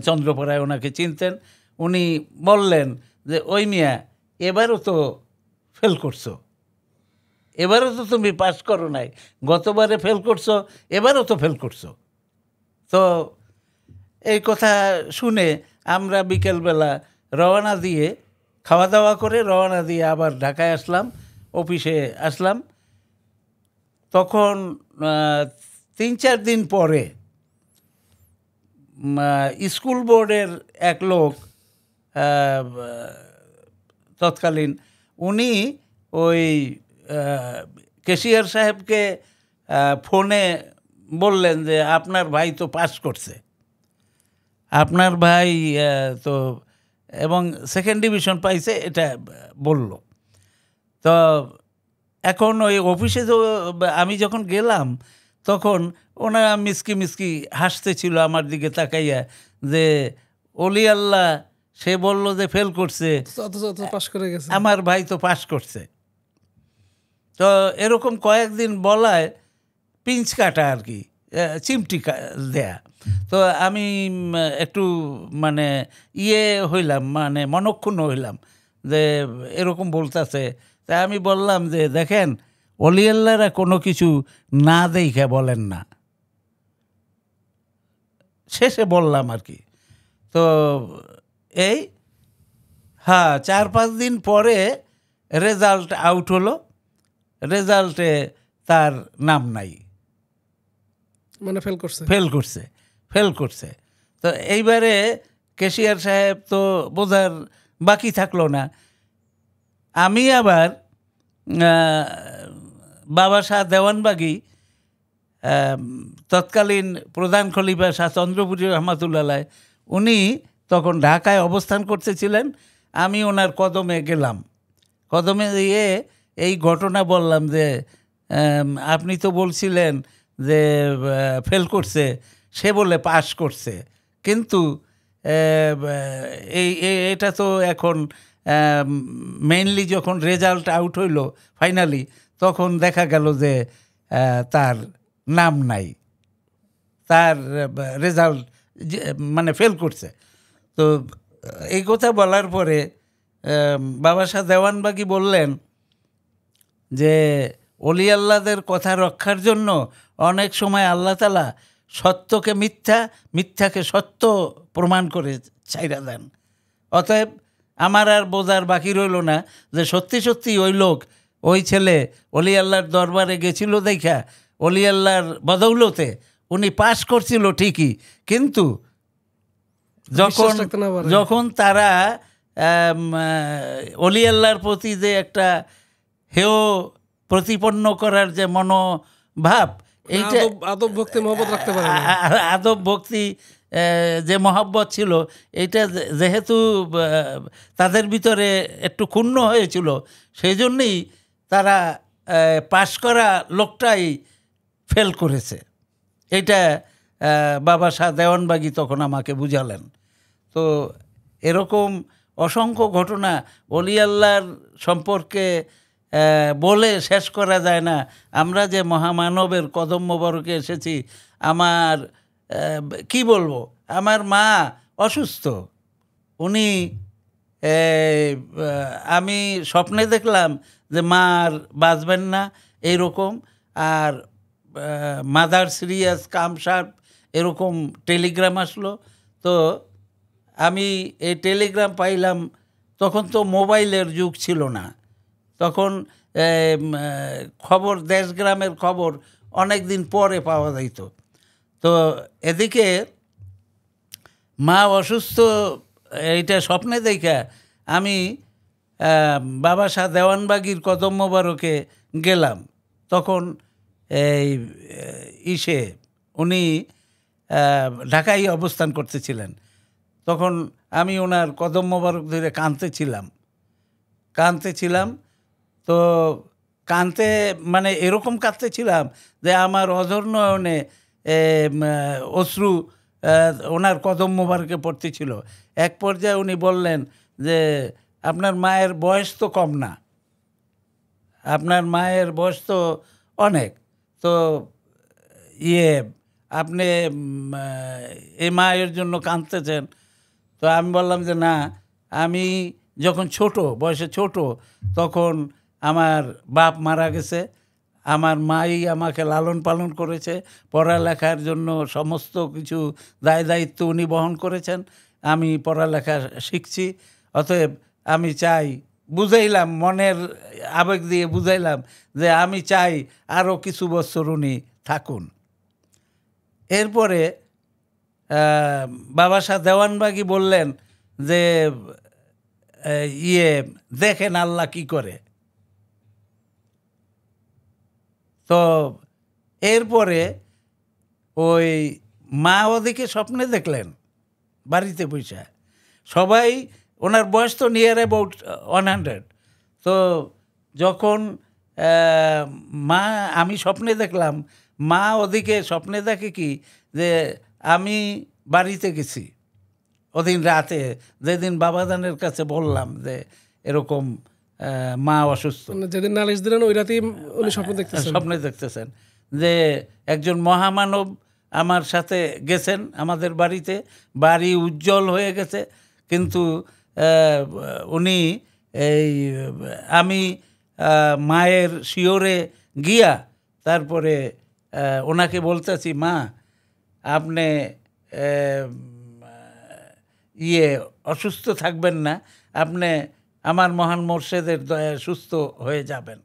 চন্দ্রপড়ায় ওনাকে চিনতেন, উনি বললেন যে ওই মিয়া, এবারও তো ফেল করছো, এবারও তো তুমি পাস করো নাই, গতবারে ফেল করছো, এবারও তো ফেল করছো। তো এই কথা শুনে আমরা বিকেলবেলা রওনা দিয়ে, খাওয়া দাওয়া করে রওনা দিয়ে আবার ঢাকায় আসলাম, অফিসে আসলাম। তখন 3-4 দিন পরে স্কুল বোর্ডের এক লোক, তৎকালীন, উনি ওই ক্যাশিয়ার সাহেবকে ফোনে বললেন যে আপনার ভাই তো পাস করছে, আপনার ভাই তো এবং সেকেন্ড ডিভিশন পাইছে, এটা বলল। তো এখন ওই অফিসে আমি যখন গেলাম তখন ওনারা মিসকি হাসতেছিল আমার দিকে তাকাইয়া যে অলি আল্লাহ, সে বলল যে ফেল করছে, আমার ভাই তো পাস করছে। তো এরকম কয়েকদিন বলায় পিঞ্চ কাটা আর কি, চিমটি দেয়া। তো আমি একটু মানে হইলাম, মানে মনক্ষুণ্ণ হইলাম যে এরকম বলতেছে। তাই আমি বললাম যে দেখেন, অলি আল্লাহরা কোনো কিছু না দেখে বলেন না, শেষে বললাম আর কি। তো এই 4-5 দিন পরে রেজাল্ট আউট হলো, রেজাল্টে তার নাম নাই, মানে ফেল করছে। তো এইবারে ক্যাশিয়ার সাহেব তো বোঝার বাকি থাকলো না। আমি আবার বাবা শাহ দেওয়ানবাগী তৎকালীন প্রধান খলিফা শাহ চন্দ্রপুরী রহমাতুল্লাহ, উনি তখন ঢাকায় অবস্থান করতেছিলেন। আমি ওনার কদমে গেলাম, কদমে গিয়ে এই ঘটনা বললাম যে আপনি তো বলছিলেন যে ফেল করছে, সে বলে পাস করছে, কিন্তু এটা তো এখন মেইনলি যখন রেজাল্ট আউট হইল ফাইনালি, তখন দেখা গেল যে তার নাম নাই, তার রেজাল্ট মানে ফেল করছে। তো এই কথা বলার পরে বাবা শাহ দেওয়ানবাগী বললেন যে অলি আল্লাহদের কথা রক্ষার জন্য অনেক সময় আল্লাহ তাআলা সত্যকে মিথ্যা, মিথ্যাকে সত্য প্রমাণ করে ছাইরা দেন। অতএব আমার আর বোঝার বাকি রইল না যে সত্যি সত্যি ওই লোক, ওই ছেলে অলি আল্লাহর দরবারে গেছিল দেখা অলি আল্লাহর বদৌলতে উনি পাস করছিল ঠিকই, কিন্তু যখন তারা অলি আল্লাহর প্রতি যে একটা হেয় প্রতিপন্ন করার যে মনোভাব, এইটা আদব ভক্তি মহব্বত রাখতে পারে, আদব ভক্তি যে মহব্বত ছিল, এইটা যেহেতু তাদের ভিতরে একটু ক্ষুণ্ণ হয়েছিল, সেই জন্যই তারা পাশ করা লোকটাই ফেল করেছে। এইটা বাবা শাহ দেওয়ানবাগী তখন আমাকে বুঝালেন। তো এরকম অসংখ্য ঘটনা অলি আল্লাহর সম্পর্কে বলে শেষ করা যায় না। আমরা যে মহামানবের কদম মোবারকে এসেছি, আমার কি বলবো, আমার মা অসুস্থ, উনি আমি স্বপ্নে দেখলাম যে মা আর বাঁচবেন না এইরকম, আর মাদার সিরিয়াস কাম শার্প এরকম টেলিগ্রাম আসলো। তো আমি এই টেলিগ্রাম পাইলাম, তখন তো মোবাইলের যুগ ছিল না, তখন খবর দেশগ্রামের খবর অনেক দিন পরে পাওয়া যাইত। তো এদিকে মা অসুস্থ, এইটা স্বপ্নে দেখা আমি বাবা শাহ দেওয়ানবাগীর কদম মোবারকে গেলাম। তখন এই উনি ঢাকায় অবস্থান করতেছিলেন। তখন আমি ওনার কদম মোবারক ধরে কাঁদতেছিলাম। তো কাঁদতে মানে এরকম কাঁদতেছিলাম যে আমার অঝর নয়নে অশ্রু ওনার কদম মোবারকে পড়তেছিল। এক পর্যায়ে উনি বললেন যে আপনার মায়ের বয়স তো কম না, আপনার মায়ের বয়স তো অনেক, তো আপনি এই মায়ের জন্য কাঁদতেছেন। তো আমি বললাম যে না, আমি যখন বয়সে ছোট, তখন আমার বাপ মারা গেছে, আমার মাই আমাকে লালন পালন করেছে, পড়ালেখার জন্য সমস্ত কিছু দায় দায়িত্ব উনি বহন করেছেন, আমি পড়ালেখা শিখছি। অতএব আমি চাই, বুঝাইলাম, মনের আবেগ দিয়ে বুঝাইলাম যে আমি চাই আরও কিছু বছর উনি থাকুন। এরপরে বাবা শাহ দেওয়ানবাগী বললেন যে দেখেন আল্লাহ কি করে। তো এরপরে ওই মা ওদিকে স্বপ্নে দেখলেন বাড়িতে বসে, সবাই, ওনার বয়স তো নিয়ার অ্যাবাউট 100। তো যখন আমি স্বপ্নে দেখলাম, মা ওদিকে স্বপ্নে দেখে কি যে আমি বাড়িতে গেছি ওদিন রাতে, যেদিন বাবাজানের কাছে বললাম যে এরকম মা অসুস্থ, যেদিন নালিশ দিলেন ওই রাতেই উনি স্বপ্নে দেখতেছেন যে একজন মহামানব আমার সাথে গেছেন আমাদের বাড়িতে, বাড়ি উজ্জ্বল হয়ে গেছে, কিন্তু উনি আমি মায়ের শিওরে গিয়া তারপরে ওনাকে বলতেছি, মা আপনি অসুস্থ থাকবেন না, আপনি আমার মহান মোর্শেদের দয়ায় সুস্থ হয়ে যাবেন।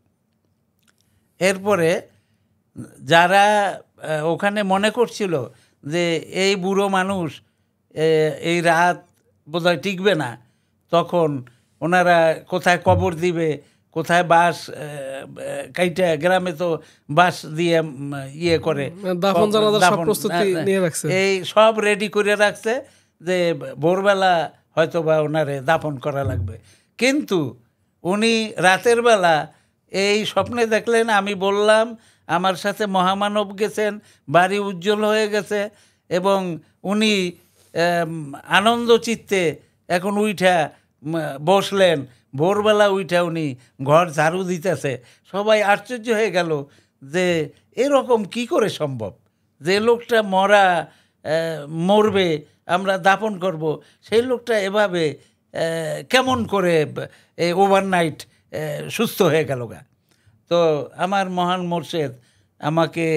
এরপরে যারা ওখানে মনে করছিল যে এই বুড়ো মানুষ এই রাত বোধহয় টিকবে না, তখন ওনারা কোথায় কবর দিবে, কোথায় বাঁশ কাইটা, গ্রামে তো বাঁশ দিয়ে ইয়ে করে দাফন জানাজার সব প্রস্তুতি নিয়ে রাখছে, এই সব রেডি করে রাখছে যে ভোরবেলা হয়তো বা ওনারে দাফন করা লাগবে। কিন্তু উনি রাতের বেলা এই স্বপ্নে দেখলেন, আমি বললাম আমার সাথে মহামানব গেছেন, বাড়ি উজ্জ্বল হয়ে গেছে, এবং উনি আনন্দ চিত্তে এখন উইঠা বসলেন। ভোরবেলা উইঠা উনি ঘর ঝাড়ু দিতেছে। সবাই আশ্চর্য হয়ে গেল যে এরকম কি করে সম্ভব, যে লোকটা মরবে, আমরা দাফন করব, সেই লোকটা এভাবে কেমন করে ওভারনাইট সুস্থ হয়ে গেল গা। তো আমার মহান মোর্শেদ আমাকে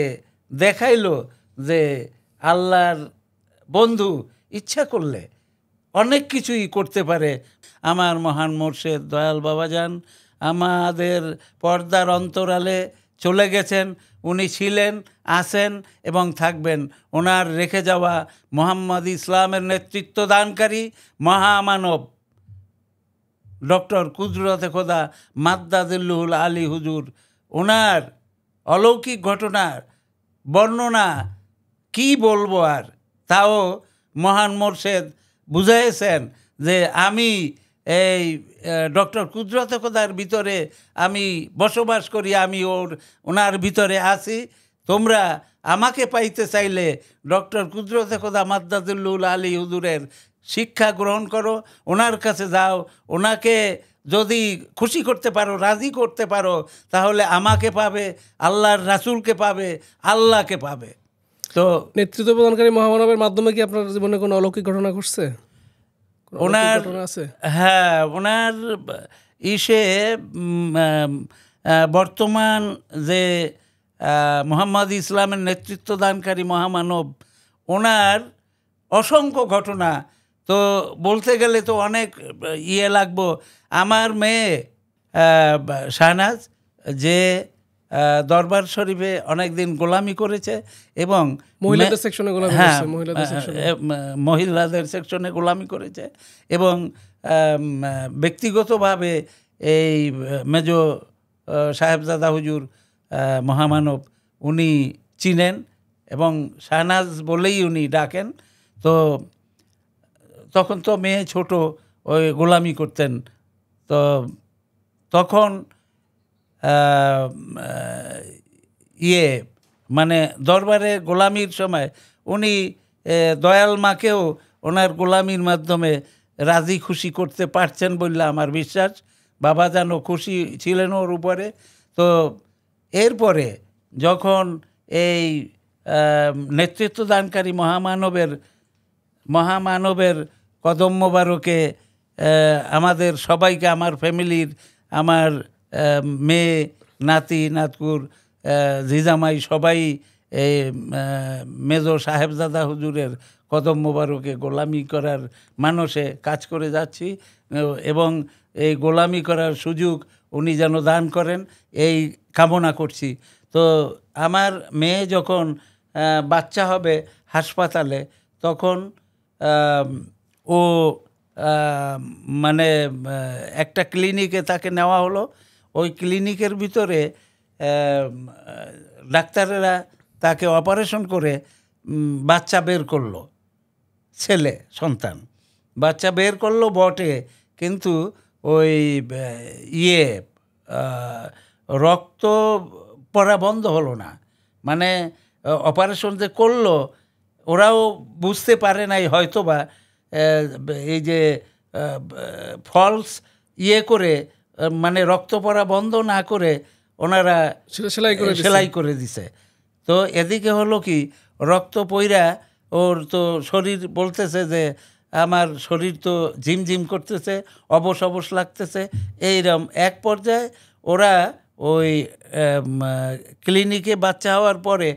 দেখাইলো যে আল্লাহর বন্ধু ইচ্ছা করলে অনেক কিছুই করতে পারে। আমার মহান মোর্শেদ দয়াল বাবাজান আমাদের পর্দার অন্তরালে চলে গেছেন। উনি ছিলেন, আছেন এবং থাকবেন। ওনার রেখে যাওয়া মোহাম্মদ ইসলামের নেতৃত্ব দানকারী মহামানব ডক্টর কুদরতে খোদা মাদ্দাদুল্লুহুল আলী হুজুর, ওনার অলৌকিক ঘটনার বর্ণনা কি বলবো আর। তাও মহান মোর্শেদ বুঝাইছেন যে আমি এই ডক্টর কুদরতে খোদার ভিতরে আমি বসবাস করি, আমি ওনার ভিতরে আছি। তোমরা আমাকে পাইতে চাইলে ডক্টর কুদরতে খোদা মাদ্দাদুল্লুহুল আলী হুজুরের শিক্ষা গ্রহণ করো, ওনার কাছে যাও। ওনাকে যদি খুশি করতে পারো, রাজি করতে পারো, তাহলে আমাকে পাবে, আল্লাহর রাসূলকে পাবে, আল্লাহকে পাবে। তো নেতৃত্ব প্রদানকারী মহামানবের মাধ্যমে কি আপনার জীবনে কোনো অলৌকিক ঘটনা ঘটছে? ওনার আছে? হ্যাঁ, ওনার ইসে বর্তমান যে মোহাম্মদ ইসলামের নেতৃত্ব দানকারী মহামানব, ওনার অসংখ্য ঘটনা। তো বলতে গেলে তো অনেক ইয়ে লাগবো। আমার মেয়ে শাহনাজ, যে দরবার শরীফে অনেক দিন গোলামি করেছে এবং মহিলাদের সেকশনে গোলামি করেছে, মহিলাদের সেকশনে গোলামি করেছে, এবং ব্যক্তিগতভাবে এই মেজো সাহেবজাদা হুজুর মহামানব উনি চিনেন এবং শাহনাজ বলেই উনি ডাকেন। তো তখন তো মেয়ে ছোট, ওই গোলামি করতেন। তো তখন মানে দরবারে গোলামির সময় উনি দয়াল মাকেও ওনার গোলামির মাধ্যমে রাজি খুশি করতে পারছেন বললে আমার বিশ্বাস। বাবা যেন খুশি ছিলেন ওর উপরে। তো এরপরে যখন এই নেতৃত্ব দানকারী মহামানবের কদম মোবারকে আমাদের সবাইকে, আমার ফ্যামিলির, আমার মেয়ে, নাতি, নাতকুর, জিজামাই সবাই এই মেজো সাহেবজাদা হুজুরের কদম মোবারকে গোলামি করার মানসে কাজ করে যাচ্ছি, এবং এই গোলামি করার সুযোগ উনি যেন দান করেন এই কামনা করছি। তো আমার মেয়ে যখন বাচ্চা হবে হাসপাতালে, তখন ও মানে একটা ক্লিনিকে তাকে নেওয়া হলো। ওই ক্লিনিকের ভিতরে ডাক্তারেরা তাকে অপারেশন করে বাচ্চা বের করলো, ছেলে সন্তান বাচ্চা বের করলো বটে, কিন্তু ওই রক্ত পড়া বন্ধ হলো না। মানে অপারেশন যে করলো ওরাও বুঝতে পারে নাই হয়তো বা, এই যে ফলস করে মানে রক্ত পড়া বন্ধ না করে ওনারা সেলাই করে দিছে। তো এদিকে হলো কি, রক্ত পইরা ওর তো শরীর বলতেছে যে আমার শরীর তো ঝিমঝিম করতেছে, অবশ অবশ লাগতেছে। এইরকম এক পর্যায়ে ওরা ওই ক্লিনিকে বাচ্চা হওয়ার পরে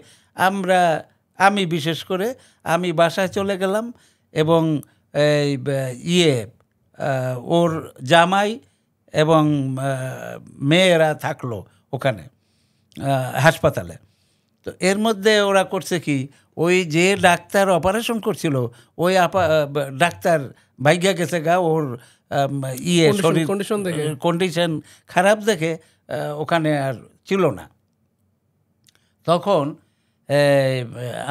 আমি বিশেষ করে আমি বাসায় চলে গেলাম, এবং ওর জামাই এবং মেয়েরা থাকলো ওখানে হাসপাতালে। তো এর মধ্যে ওরা করছে কি, ওই যে ডাক্তার অপারেশন করছিল ওই ডাক্তার ভাইগা গেছে গা, ওর শরীর কন্ডিশন খারাপ দেখে ওখানে আর ছিল না। তখন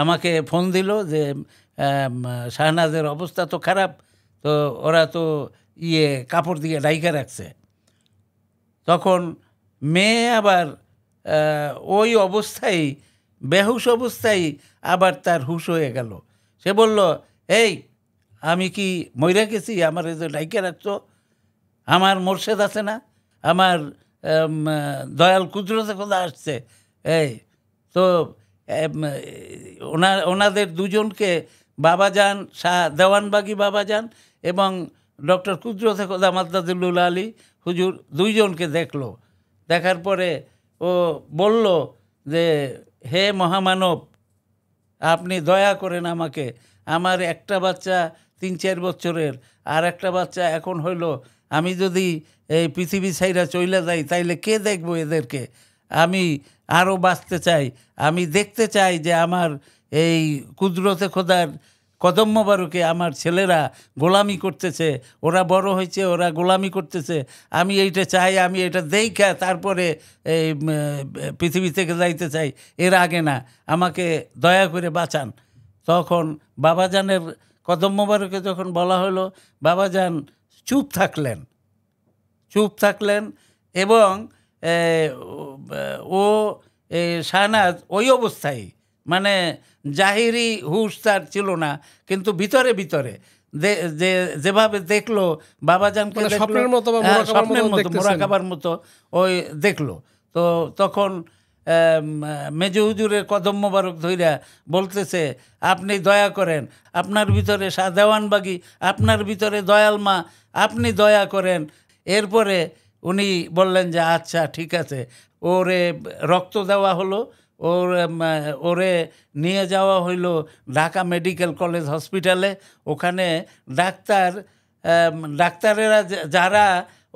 আমাকে ফোন দিল যে শাহনাজের অবস্থা তো খারাপ, তো ওরা তো কাপড় দিয়ে ডাইকা রাখছে। তখন মেয়ে আবার ওই অবস্থায়, বেহুশ অবস্থায় আবার তার হুশ হয়ে গেল। সে বলল, এই আমি কি মইরা গেছি? আমার এই যে ডাইকা রাখছো, আমার মোর্শেদ আছে না, আমার দয়াল কুদরতে খোদা আসছে। এই তো ওনাদের দুজনকে বাবাজান, শাহ দেওয়ানবাগি বাবাজান এবং ডক্টর কুদরতে খোদা মাদ্দাদুল আলী হুজুর দুইজনকে দেখলো। দেখার পরে ও বলল যে, হে মহামানব, আপনি দয়া করেন আমাকে, আমার একটা বাচ্চা 3-4 বছরের, আর একটা বাচ্চা এখন হইল, আমি যদি এই পৃথিবী ছাইরা চইলা যাই তাইলে কে দেখবো এদেরকে? আমি আরও বাঁচতে চাই, আমি দেখতে চাই যে আমার এই কুদরতে খোদার কদম মোবারকে আমার ছেলেরা গোলামি করতেছে, ওরা বড় হয়েছে, ওরা গোলামি করতেছে, আমি এইটা চাই, আমি এটা দেখা তারপরে এই পৃথিবী থেকে যাইতে চাই, এর আগে না, আমাকে দয়া করে বাঁচান। তখন বাবাজানের কদম মোবারকে যখন বলা হলো, বাবাজান চুপ থাকলেন এবং ও শাহনাজ ওই অবস্থায়, মানে জাহিরি হুশ তার ছিল না, কিন্তু ভিতরে ভিতরে যেভাবে দেখলো বাবাজানকে, স্বপ্নের মতো মোরাকাবার মতো ওই দেখলো। তো তখন মেজো হুজুরের কদম মোবারক ধইরা বলতেছে, আপনি দয়া করেন, আপনার ভিতরে শাহ দেওয়ানবাগি, আপনার ভিতরে দয়াল মা, আপনি দয়া করেন। এরপরে উনি বললেন যে আচ্ছা ঠিক আছে। ওরে রক্ত দেওয়া হলো, ওরে নিয়ে যাওয়া হইল ঢাকা মেডিকেল কলেজ হসপিটালে। ওখানে ডাক্তারেরা যারা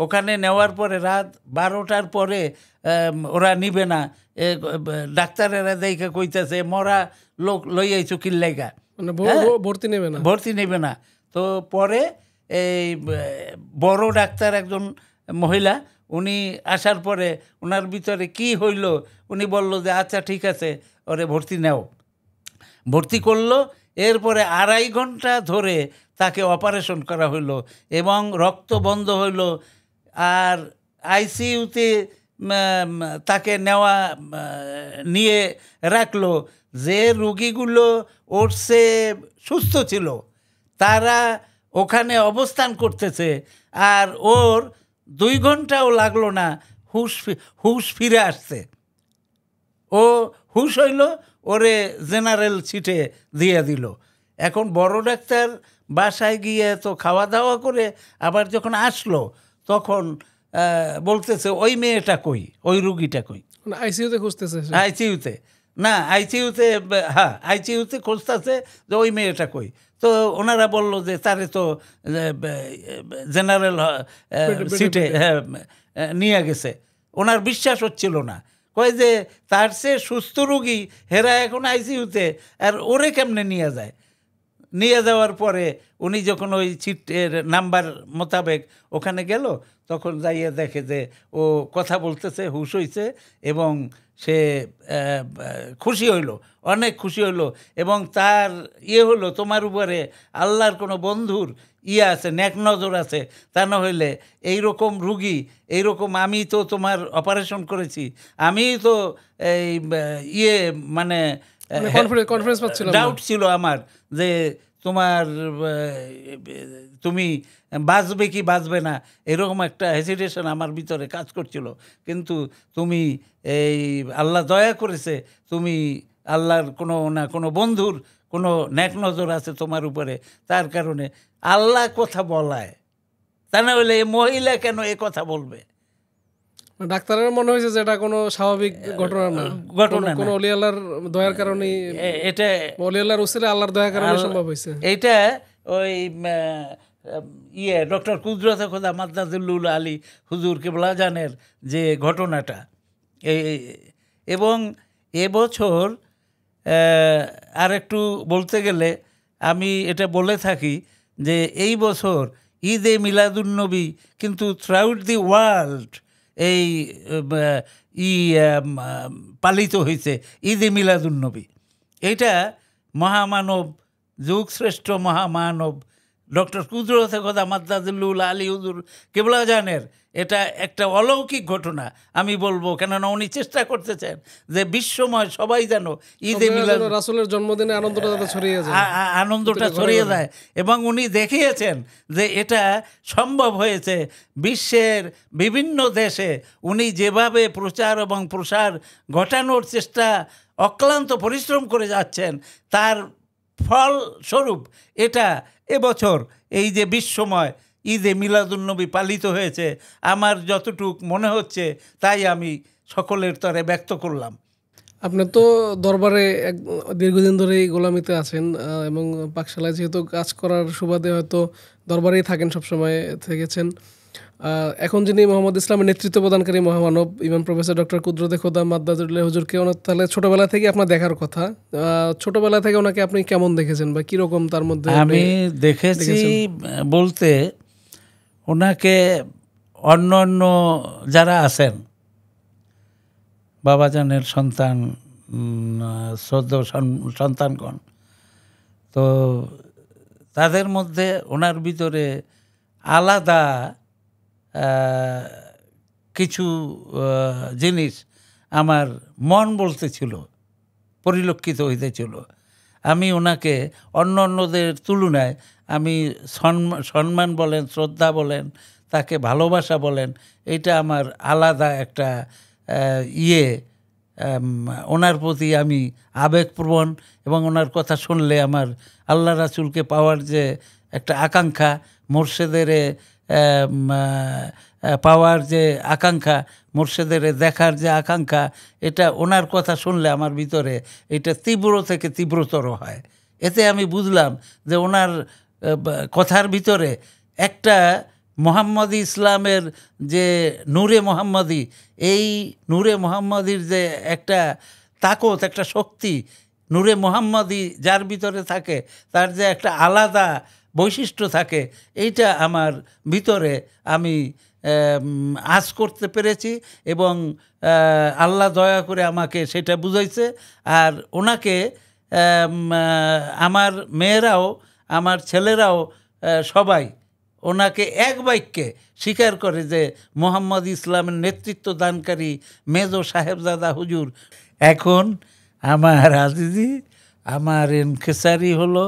ওখানে নেওয়ার পরে রাত 12টার পরে ওরা নিবে না, ডাক্তারেরা দেখে কইতেছে মরা লোক লইয়াইছো কিল্লাইগা, ভর্তি নেবে না। তো পরে এই বড় ডাক্তার একজন মহিলা, উনি আসার পরে ওনার ভিতরে কি হইল, উনি বলল যে আচ্ছা ঠিক আছে, ওরে ভর্তি করলো। এরপরে 2.5 ঘন্টা ধরে তাকে অপারেশন করা হইলো এবং রক্ত বন্ধ হইল। আর আইসিইউতে তাকে নিয়ে রাখলো। যে রুগীগুলো ওরসে সুস্থ ছিল তারা ওখানে অবস্থান করতেছে, আর ওর 2 ঘন্টাও লাগলো না হুশ ফিরে আসছে। ও হুশ হইল, ওরে জেনারেল সিটে দিয়ে দিল। এখন বড় ডাক্তার বাসায় গিয়ে তো খাওয়া দাওয়া করে আবার যখন আসলো, তখন বলতেছে ওই মেয়েটা কই, ওই রুগীটা কই। আইসিইউতে খুঁজতেছে, আইসিইউতে খুঁজতেছে যে ওই মেয়েটা কই। তো ওনারা বলল যে তারে তো জেনারেল সিটে নিয়ে গেছে। ওনার বিশ্বাস হচ্ছিল না, কয় যে তার সে সুস্থ রুগী হেরা এখন আইসিইউতে, আর ওরে কেমনে নিয়ে যাওয়ার পরে উনি যখন ওই সিটের নাম্বার মোতাবেক ওখানে গেল, তখন যাইয়া দেখে যে ও কথা বলতেছে, হুশ হইছে এবং সে খুশি হইল, অনেক খুশি হইল। এবং তার হলো, তোমার উপরে আল্লাহর কোনো বন্ধুর আছে, নেক নজর আছে, তা না হইলে এইরকম রুগী, এইরকম আমি তো তোমার অপারেশন করেছি, আমি তো এই মানে কনফিডেন্স পাচ্ছিলাম, ডাউট ছিল আমার যে তুমি বাঁচবে কি বাঁচবে না, এরকম একটা হেজিটেশন আমার ভিতরে কাজ করছিল। কিন্তু তুমি এই আল্লাহ দয়া করেছে, তুমি আল্লাহর কোনো বন্ধুর কোনো নেক নজর আছে তোমার উপরে, তার কারণে আল্লাহ কথা বলায়, তা না হলে এই মহিলা কেন এ কথা বলবে? ডাক্তারের মনে হয়েছে যে এটা কোনো স্বাভাবিক ঘটনা না, কোনো ওলি আল্লাহর দয়ার কারণে, এটা ওলি আল্লাহর উসিলায় আল্লাহর দয়ার কারণে সম্ভব হয়েছে। এইটা ওই ডক্টর কুদরতে খোদা মাদ্দাদুল আলী হুজুর কেবলাজানের যে ঘটনাটা, এবং এবছর আর একটু বলতে গেলে আমি এটা বলে থাকি যে এই বছর ঈদে মিলাদুন্নবী কিন্তু থ্রুআউট দি ওয়ার্ল্ড এই পালিত হয়েছে ঈদে মিলাদুন্নবী। এইটা মহামানব, যুগশ্রেষ্ঠ মহামানব ডক্টর কুদরতে খোদা মাদ্দাদুল্লুল আলী হুজুর কেবলা জানের এটা একটা অলৌকিক ঘটনা আমি বলবো, কেননা উনি চেষ্টা করতেছেন যে বিশ্বময় সবাই যেন ঈদে মিলাদ রাসূলের জন্মদিনে আনন্দটা যাতে ছড়িয়ে যায়, আনন্দটা ছড়িয়ে যায়। এবং উনি দেখিয়েছেন যে এটা সম্ভব হয়েছে বিশ্বের বিভিন্ন দেশে। উনি যেভাবে প্রচার এবং প্রসার ঘটানোর চেষ্টা অক্লান্ত পরিশ্রম করে যাচ্ছেন, তার ফলস্বরূপ এটা এবছর এই যে বিশ্বময় ঈদে মিলাদুন্নবী পালিত হয়েছে, আমার যতটুক মনে হচ্ছে তাই আমি সকলের তরে ব্যক্ত করলাম। আপনি তো দরবারে দীর্ঘদিন ধরেই গোলামিতে আছেন এবং পাকশালায় যেহেতু কাজ করার সুবাদে হয়তো দরবারেই থাকেন, সবসময় থেকেছেন। এখন যিনি মোহাম্মদ ইসলামের নেতৃত্ব প্রদানকারী মহামানব ইমাম প্রফেসর ডক্টর কুদরতে খোদা মাদ্দাদুল্লাহ হুজুরকে তাহলে ছোটবেলা থেকে আপনার দেখার কথা, ছোটবেলা থেকে ওনাকে আপনি কেমন দেখেছেন বা কীরকম তার মধ্যে? আমি দেখেছি বলতে ওনাকে অন্য অন্য যারা আছেন বাবাজানের সন্তান, সদ্য সন্তানগণ, তো তাদের মধ্যে ওনার ভিতরে আলাদা কিছু জিনিস আমার মন বলতেছিল, পরিলক্ষিত হইতেছিল। আমি ওনাকে অন্য অন্যদের তুলনায় আমি সম্মান বলেন, শ্রদ্ধা বলেন, তাকে ভালোবাসা বলেন, এটা আমার আলাদা একটা ওনার প্রতি আমি আবেগপ্রবণ। এবং ওনার কথা শুনলে আমার আল্লাহ রাসূলকে পাওয়ার যে একটা আকাঙ্ক্ষা, মুর্শেদের পাওয়ার যে আকাঙ্ক্ষা, মুর্শেদের দেখার যে আকাঙ্ক্ষা, এটা ওনার কথা শুনলে আমার ভিতরে এটা তীব্র থেকে তীব্রতর হয়। এতে আমি বুঝলাম যে ওনার কথার ভিতরে একটা মোহাম্মদী ইসলামের যে নূরে মোহাম্মদী, এই নূরে মোহাম্মদীর যে একটা তাকত, একটা শক্তি, নূরে মোহাম্মদী যার ভিতরে থাকে তার যে একটা আলাদা বৈশিষ্ট্য থাকে, এইটা আমার ভিতরে আমি আজ করতে পেরেছি এবং আল্লাহ দয়া করে আমাকে সেটা বুঝাইছে। আর ওনাকে আমার মেয়েরাও, আমার ছেলেরাও সবাই ওনাকে এক বাক্যে স্বীকার করে যে মোহাম্মদ ইসলামের নেতৃত্ব দানকারী মেজো সাহেবজাদা হুজুর। এখন আমার আজিজি, আমার এনখেসারি হলো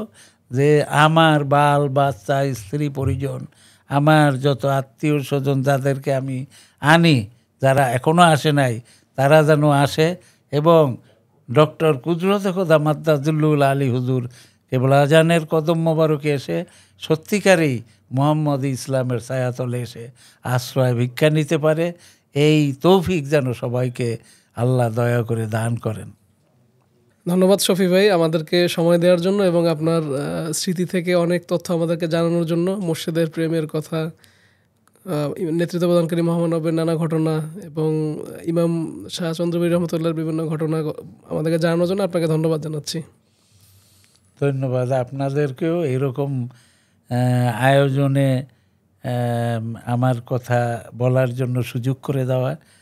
যে আমার বাল বাচ্চা, স্ত্রী পরিজন, আমার যত আত্মীয় স্বজন যাদেরকে আমি আনি, যারা এখনও আসে নাই, তারা যেন আসে এবং ডক্টর কুদরতে খোদা মাদ্দাদুল্লুল আলী হুজুর কেবলা আজানের কদম মোবারকে এসে সত্যিকারেই মোহাম্মদ ইসলামের ছায়াতলে এসে আশ্রয় ভিক্ষা নিতে পারে, এই তৌফিক যেন সবাইকে আল্লাহ দয়া করে দান করেন। ধন্যবাদ শফি ভাই আমাদেরকে সময় দেওয়ার জন্য এবং আপনার স্মৃতি থেকে অনেক তথ্য আমাদেরকে জানানোর জন্য। মুর্শিদের প্রেমের কথা, নেতৃত্ব প্রদানকারী মহামানবের নানা ঘটনা এবং ইমাম শাহ চন্দ্রবীর রহমতুল্লাহর বিভিন্ন ঘটনা আমাদেরকে জানানোর জন্য আপনাকে ধন্যবাদ জানাচ্ছি। ধন্যবাদ আপনাদেরকেও এরকম আয়োজনে আমার কথা বলার জন্য সুযোগ করে দেওয়া।